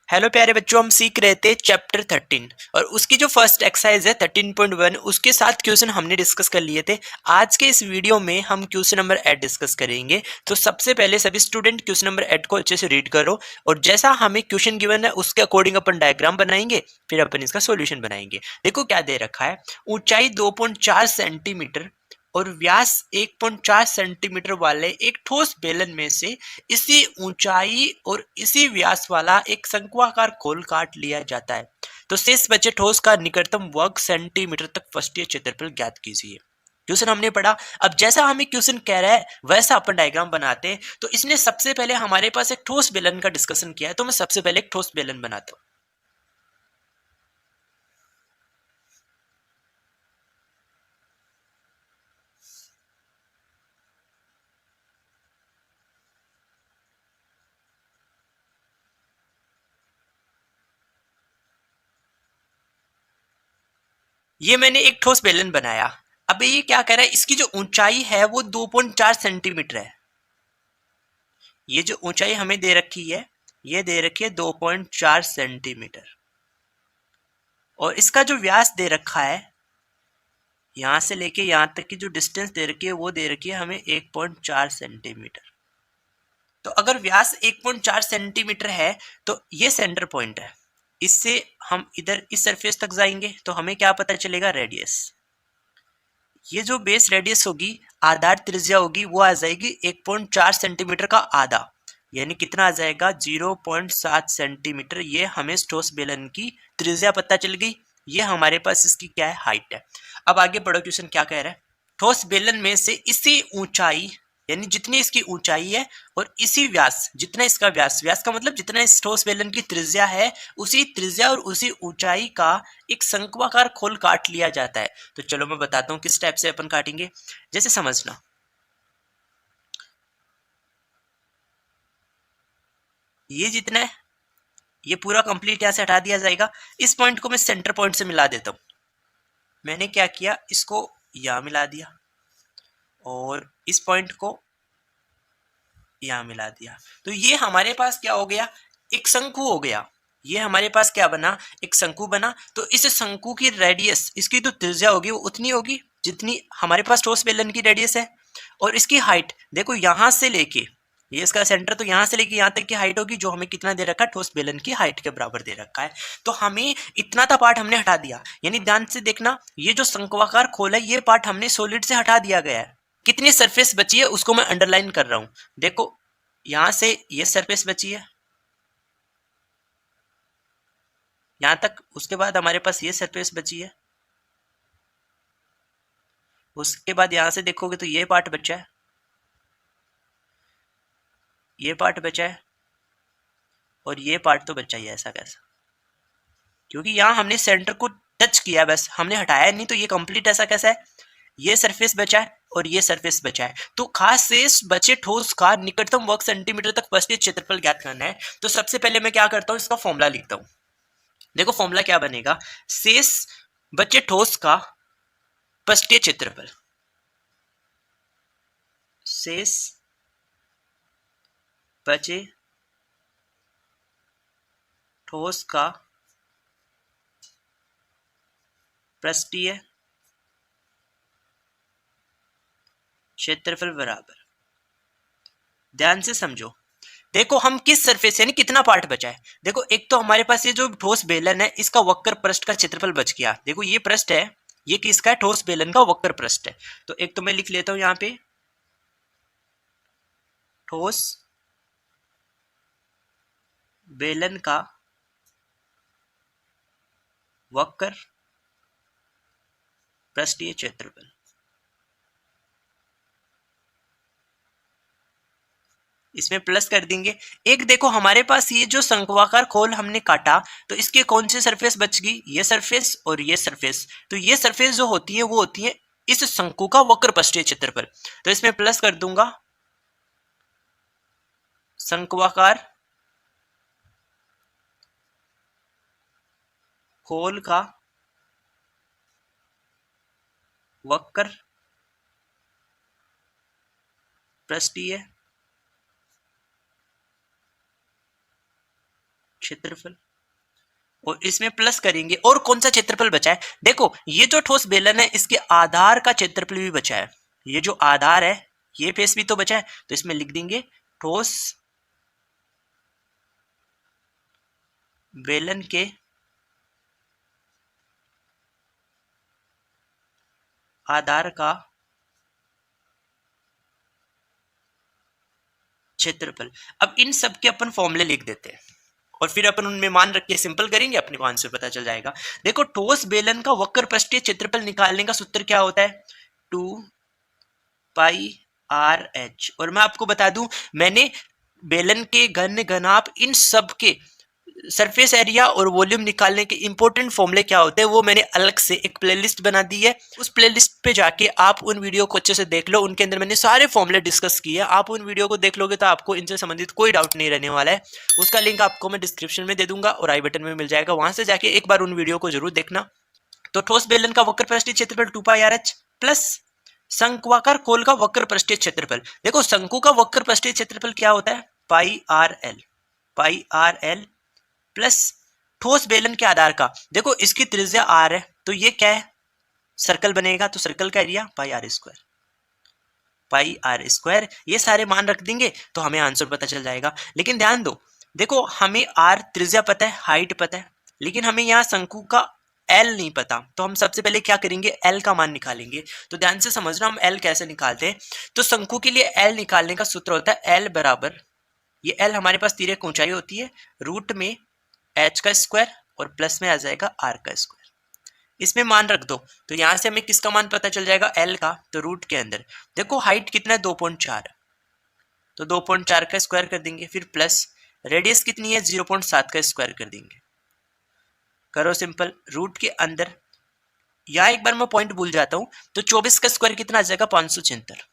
Hello प्यारे बच्चों, हम सीख रहे थे चैप्टर 13 और उसकी जो फर्स्ट एक्सरसाइज है 13.1 उसके साथ क्वेश्चन हमने डिस्कस कर लिए थे। आज के इस वीडियो में हम क्वेश्चन नंबर 8 डिस्कस करेंगे। तो सबसे पहले सभी स्टूडेंट क्वेश्चन नंबर 8 को अच्छे से रीड करो और जैसा हमें क्वेश्चन गिवन है उसके अकॉर्डिंग अपन डायग्राम बनाएंगे, फिर अपन इसका सोल्यूशन बनाएंगे। देखो क्या दे रखा है, ऊंचाई 2.4 सेंटीमीटर और व्यास 1.4 सेंटीमीटर वाले एक ठोस बेलन में से इसी ऊंचाई और इसी व्यास वाला एक शंक्वाकार खोल काट लिया जाता है, तो शेष बचे ठोस का निकटतम वर्ग सेंटीमीटर तक पृष्ठीय क्षेत्रफल ज्ञात कीजिए। क्वेश्चन हमने पढ़ा। अब जैसा हमें क्वेश्चन कह रहा है वैसा अपन डायग्राम बनाते हैं। तो इसने सबसे पहले हमारे पास एक ठोस बेलन का डिस्कशन किया है, तो मैं सबसे पहले एक ठोस बेलन बनाता हूं। ये मैंने एक ठोस बेलन बनाया। अब ये क्या कह रहा है, इसकी जो ऊंचाई है वो 2.4 सेंटीमीटर है। ये जो ऊंचाई हमें दे रखी है, ये दे रखी है 2.4 सेंटीमीटर और इसका जो व्यास दे रखा है, यहां से लेके यहां तक की जो डिस्टेंस दे रखी है वो दे रखी है हमें 1.4 सेंटीमीटर। तो अगर व्यास 1.4 सेंटीमीटर है तो ये सेंटर पॉइंट है। इससे हम इधर इस सरफेस तक जाएंगे तो हमें क्या पता चलेगा, रेडियस। ये जो बेस रेडियस होगी, आधार त्रिज्या होगी, वो आ जाएगी 1.4 सेंटीमीटर का आधा, यानी कितना आ जाएगा 0.7 सेंटीमीटर। ये हमें स्टोस बेलन की त्रिज्या पता चल गई। ये हमारे पास इसकी क्या है, हाइट है। अब आगे पढ़ो, क्वेश्चन क्या कह रहा है। ठोस बेलन में से इसी ऊंचाई, यानी जितनी इसकी ऊंचाई है और इसी व्यास, जितना इसका व्यास, व्यास का मतलब जितना इस ठोस बेलन की त्रिज्या है, उसी त्रिज्या और उसी ऊंचाई का एक शंक्वाकार खोल काट लिया जाता है। तो चलो मैं बताता हूं किस टाइप से अपन काटेंगे, जैसे समझना। ये जितना है ये पूरा कंप्लीट यहां से हटा दिया जाएगा। इस पॉइंट को मैं सेंटर पॉइंट से मिला देता हूं। मैंने क्या किया, इसको यहां मिला दिया और इस पॉइंट को यहां मिला दिया। तो ये हमारे पास क्या हो गया, एक शंकु हो गया। ये हमारे पास क्या बना, एक शंकु बना। तो इस शंकु की रेडियस, इसकी जो त्रिज्या होगी वो उतनी होगी जितनी हमारे पास ठोस बेलन की रेडियस है। और इसकी हाइट देखो, यहां से लेके, ये इसका सेंटर तो यहां से लेके यहां तक की हाइट होगी, जो हमें कितना दे रखा है, ठोस बेलन की हाइट के बराबर दे रखा है। तो हमें इतना सा पार्ट हमने हटा दिया, यानी ध्यान से देखना, ये जो शंक्वाकार खोल है ये पार्ट हमने सॉलिड से हटा दिया गया है। कितनी सरफेस बची है उसको मैं अंडरलाइन कर रहा हूं। देखो यहां से ये सरफेस बची है यहां तक, उसके बाद हमारे पास ये सरफेस बची है, उसके बाद यहां से देखोगे तो ये पार्ट बचा है, ये पार्ट बचा है और ये पार्ट तो बचा ही है। ऐसा कैसा, क्योंकि यहां हमने सेंटर को टच किया, बस हमने हटाया नहीं। तो ये कंप्लीट ऐसा कैसा है, ये सरफेस बचा है और ये सरफेस बचा है। तो खास शेष बचे ठोस का निकटतम वर्ग सेंटीमीटर तक पृष्ठीय क्षेत्रफल ज्ञात करना है। तो सबसे पहले मैं क्या करता हूं, इसका फॉर्मूला लिखता हूं। देखो फॉर्मूला क्या बनेगा, शेष बचे ठोस का पृष्ठीय क्षेत्रफल, शेष बचे ठोस का पृष्ठीय क्षेत्रफल बराबर, ध्यान से समझो। देखो हम किस सरफेस, यानी कितना पार्ट बचा है। देखो एक तो हमारे पास ये जो ठोस बेलन है इसका वक्र पृष्ठ का क्षेत्रफल बच गया। देखो ये पृष्ठ है, ये किसका है, ठोस बेलन का वक्र पृष्ठ है। तो एक तो मैं लिख लेता हूं यहां पे, ठोस बेलन का वक्र पृष्ठीय क्षेत्रफल। इसमें प्लस कर देंगे। एक देखो हमारे पास ये जो शंक्वाकार खोल हमने काटा, तो इसके कौन सी सरफेस बच गई, ये सरफेस और ये सरफेस। तो ये सरफेस जो होती है वो होती है इस शंकु का वक्र पृष्ठीय क्षेत्रफल। तो इसमें प्लस कर दूंगा, शंक्वाकार खोल का वक्र पृष्ठीय क्षेत्रफल, और इसमें प्लस करेंगे, और कौन सा क्षेत्रफल बचा है? देखो ये जो ठोस बेलन है इसके आधार का क्षेत्रफल भी बचा है, ये जो आधार है ये फेस भी तो बचा है, तो इसमें लिख देंगे ठोस बेलन के आधार का क्षेत्रफल। अब इन सब के अपन फॉर्मूले लिख देते हैं और फिर अपन उनमें मान रख के सिंपल करेंगे, अपने को आंसर पता चल जाएगा। देखो ठोस बेलन का वक्र पृष्ठीय क्षेत्रफल निकालने का सूत्र क्या होता है? 2 पाई आर एच। और मैं आपको बता दूं, मैंने बेलन के घन, घनाभ, इन सब के सरफेस एरिया और वॉल्यूम निकालने के इंपॉर्टेंट फॉर्मूले क्या होते हैं वो मैंने अलग से एक प्लेलिस्ट बना दी है। उस प्लेलिस्ट पे जाके आप उन वीडियो को अच्छे से देख लो, उनके अंदर मैंने सारे फॉर्मूले डिस्कस किए हैं। आप उन वीडियो को देख लोगे तो आपको इनसे संबंधित कोई डाउट नहीं रहने वाला है। उसका लिंक आपको मैं डिस्क्रिप्शन में दे दूंगा और आई बटन में मिल जाएगा, वहां से जाके एक बार उन वीडियो को जरूर देखना। तो ठोस बेलन का वक्र पृष्ठीय क्षेत्रफल 2 पाई आर एच प्लस शंक्वाकार खोल का वक्र पृष्ठीय क्षेत्रफल। देखो शंकु का वक्र पृष्ठीय क्षेत्रफल क्या होता है? पाई आर एल प्लस ठोस बेलन के आधार का, देखो इसकी त्रिज्या आर है तो ये क्या है? सर्कल बनेगा, तो सर्कल का एरिया पाई आर स्क्वायर। ये सारे मान रख देंगे तो हमें आंसर पता चल जाएगा। लेकिन ध्यान दो, देखो हमें आर त्रिज्या पता है, हाइट पता है, लेकिन हमें यहाँ शंकु का एल नहीं पता, तो हम सबसे पहले क्या करेंगे? एल का मान निकालेंगे। तो ध्यान से समझना हम एल कैसे निकालते हैं। तो शंकु के लिए एल निकालने का सूत्र होता है एल बराबर, ये एल हमारे पास तिर्यक ऊंचाई होती है, रूट में एच का स्क्वायर और प्लस में आ जाएगा आर का स्क्वायर। इसमें मान रख दो तो यहां से हमें किसका मान पता चल जाएगा? एल का। तो रूट के अंदर देखो हाइट कितना है? 2.4, तो 2.4 का स्क्वायर कर देंगे, फिर प्लस रेडियस कितनी है? 0.7 का स्क्वायर कर देंगे। करो सिंपल, रूट के अंदर यहाँ एक बार मैं पॉइंट भूल जाता हूं, तो 24 का स्क्वायर कितना आ जाएगा? 576।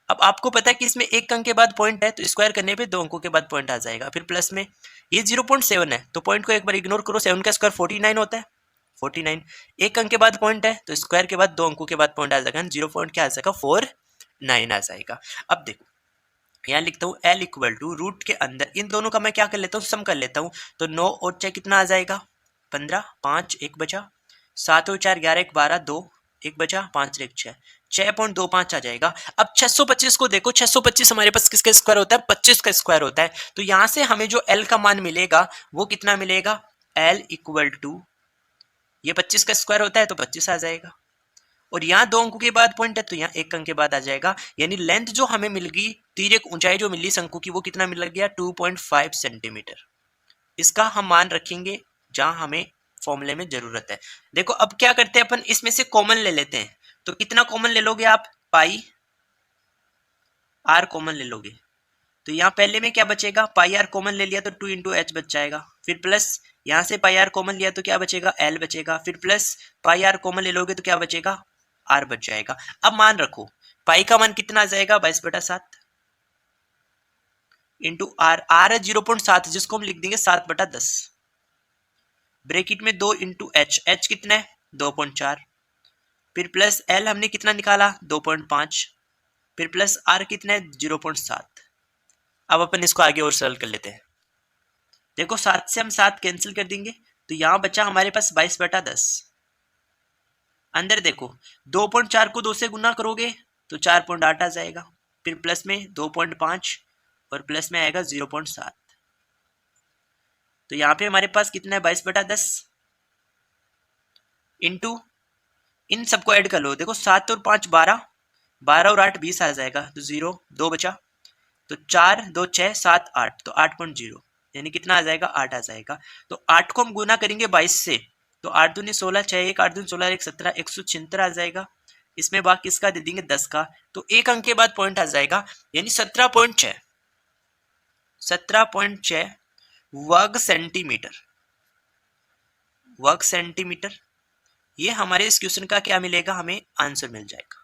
अब आपको पता है कि इसमें एक अंक के बाद पॉइंट है, तो स्क्वायर करने पे 2 अंकों के बाद पॉइंट आ जाएगा। फिर प्लस में ये 0.7 है, तो पॉइंट को एक बार इग्नोर करो, 7 का स्क्वायर 49 होता है, 49। एक अंक के बाद पॉइंट है, तो स्क्वायर के बाद 2 अंकों के बाद पॉइंट आ जाएगा, 0 पॉइंट क्या आ जाएगा? 49 आ जाएगा। अब देखो यहाँ लिखता हूँ एल इक्वल टू रूट के अंदर इन दोनों का मैं क्या कर लेता हूँ? सम कर लेता हूँ। तो 9 और 6 कितना आ जाएगा? 15, 5 1 बचा, 7 और 4 11 1 12 2 1 बचा, 5 1 6, 6.25 आ जाएगा। अब 625 को देखो, 625 हमारे पास किसका स्क्वायर होता है? 25 का स्क्वायर होता है। तो यहां से हमें जो एल का मान मिलेगा वो कितना मिलेगा? एल इक्वल टू, ये 25 का स्क्वायर होता है तो 25 आ जाएगा, और यहाँ 2 अंकों के बाद पॉइंट है तो यहाँ 1 अंक के बाद आ जाएगा। यानी लेंथ जो हमें मिल गई, तिर्यक ऊंचाई जो मिली शंकु की, वो कितना मिल गया? 2.5 सेंटीमीटर। इसका हम मान रखेंगे जहां हमें फॉर्मूले में जरूरत है। देखो अब क्या करते हैं अपन, इसमें से कॉमन ले लेते हैं। तो कितना कॉमन ले लोगे आप? पाई आर कॉमन ले लोगे, तो यहाँ पहले में क्या बचेगा? पाई आर कॉमन ले लिया तो 2 इंटू एच बच जाएगा, फिर प्लस यहाँ से पाई आर कॉमन लिया तो क्या बचेगा? एल बचेगा, फिर प्लस पाई आर कॉमन ले लोगे तो क्या बचेगा? आर बच जाएगा। अब मान रखो पाई का मान कितना आ जाएगा? 22/7 इंटू आर, आर है 0.7 जिसको हम लिख देंगे 7/10, ब्रैकेट में 2 इंटू एच, एच कितना है? 2.4, फिर प्लस एल हमने कितना निकाला? 2.5, फिर प्लस आर कितना है? 0.7। अब अपन इसको आगे और सरल कर लेते हैं। देखो 7 से हम 7 कैंसिल कर देंगे तो यहां बचा हमारे पास 22/10। अंदर देखो 2.4 को 2 से गुना करोगे तो 4.8 आ जाएगा, फिर प्लस में 2.5 और प्लस में आएगा 0.7। तो यहाँ पे हमारे पास कितना है? 22/10 इंटू, इन सबको ऐड कर लो। देखो 7 और 5 12, 12 और 8 20 आ जाएगा, तो 0 2 बचा, तो 4 2 6 7 8, तो 8.0 यानी कितना आ जाएगा? 8 आ जाएगा। तो 8 को हम गुना करेंगे 22 से, तो 8 दूनी 16, 6 1 8 दूनी 16 1 17, 176 आ जाएगा। इसमें भाग किसका दे देंगे? 10 का, तो एक अंक के बाद पॉइंट आ जाएगा, यानी 17.6 वर्ग सेंटीमीटर। ये हमारे इस क्वेश्चन का क्या मिलेगा? हमें आंसर मिल जाएगा।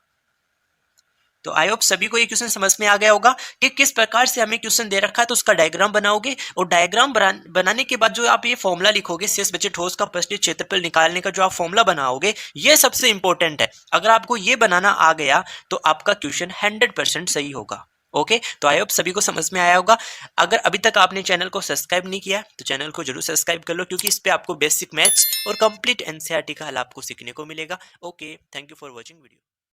तो आई होप सभी को ये क्वेश्चन समझ में आ गया होगा कि किस प्रकार से हमें क्वेश्चन दे रखा है, तो उसका डायग्राम बनाओगे, और डायग्राम बनाने के बाद जो आप ये फॉर्मूला लिखोगे, शेष बचे ठोस का पृष्ठीय क्षेत्रफल निकालने का जो आप फॉर्मूला बनाओगे, ये सबसे इंपॉर्टेंट है। अगर आपको ये बनाना आ गया तो आपका क्वेश्चन 100% सही होगा। ओके, तो आई होप सभी को समझ में आया होगा। अगर अभी तक आपने चैनल को सब्सक्राइब नहीं किया तो चैनल को जरूर सब्सक्राइब कर लो, क्योंकि इस पे आपको बेसिक मैथ्स और कंप्लीट एनसीईआरटी का हल आपको सीखने को मिलेगा। Okay, thank you for watching video.